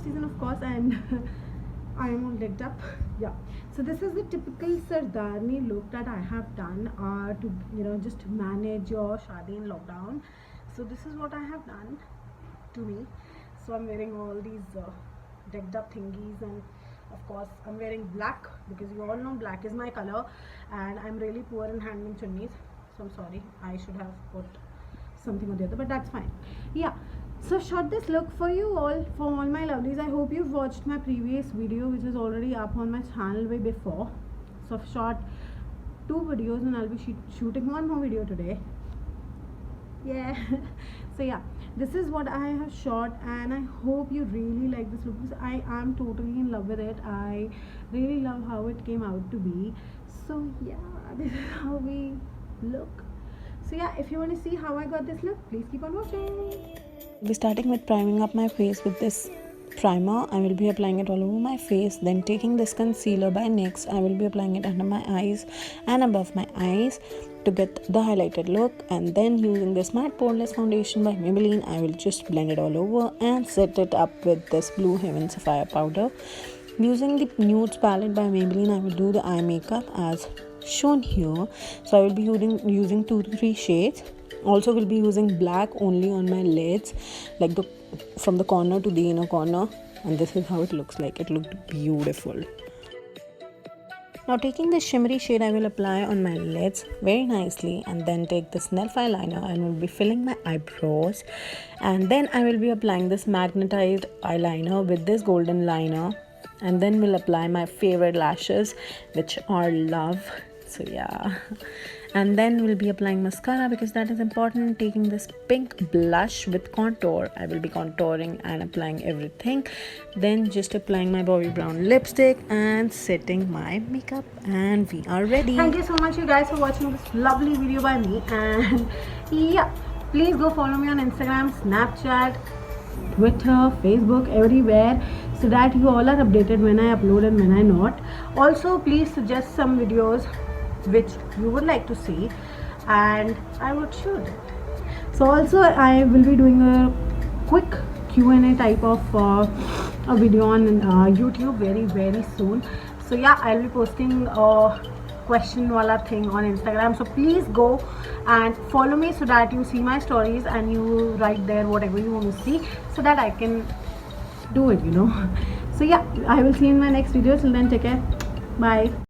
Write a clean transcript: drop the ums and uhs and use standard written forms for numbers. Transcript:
season, of course, and I am all decked up. Yeah. So this is the typical Sardarni look that I have done to just manage your shadi in lockdown. So this is what I have done to me. So I'm wearing all these decked up thingies, and of course I'm wearing black because you all know black is my color, and I'm really poor in handloom chunnis. So I'm sorry, I should have put something or the other, but that's fine. Yeah. So shot this look for you all, for all my lovelies. I hope you've watched my previous video, which is already up on my channel way before. So I've shot 2 videos and I'll be shooting 1 more video today. Yeah. So yeah, this is what I have shot, and I hope you really like this look because I am totally in love with it. I really love how it came out to be. So yeah, this is how we look. So yeah, if you want to see how I got this look, please keep on watching. I'll be starting with priming up my face with this primer. I will be applying it all over my face. Then taking this concealer by NYX, I will be applying it under my eyes and above my eyes to get the highlighted look. And then using this matte poreless foundation by Maybelline, I will just blend it all over and set it up with this Blue Heaven Sapphire powder. Using the nudes palette by Maybelline, I will do the eye makeup as shown here. So I will be using 2 to 3 shades. Also will be using black only on my lids, like from the corner to the inner corner, and this is how it looks like. It looked beautiful. Now taking this shimmery shade, I will apply on my lids very nicely, and then take this Snell eyeliner and will be filling my eyebrows, and then I will be applying this magnetized eyeliner with this golden liner, and then we'll apply my favorite lashes, which are Love. So yeah, and then we'll be applying mascara because that is important. Taking this pink blush with contour, I will be contouring and applying everything, then just applying my Bobbi Brown lipstick and setting my makeup, and we are ready. Thank you so much, you guys, for watching this lovely video by me. And yeah, please go follow me on Instagram, Snapchat, Twitter, Facebook, everywhere, so that you all are updated when I upload and when I not. Also, please suggest some videos which you would like to see, and I would shoot it. So also I will be doing a quick Q&A type of a video on YouTube very soon. So yeah, I'll be posting a question wala thing on Instagram, so please go and follow me so that you see my stories and you write there whatever you want to see, so that I can do it, So yeah, I will see you in my next video. Till then, take care, bye.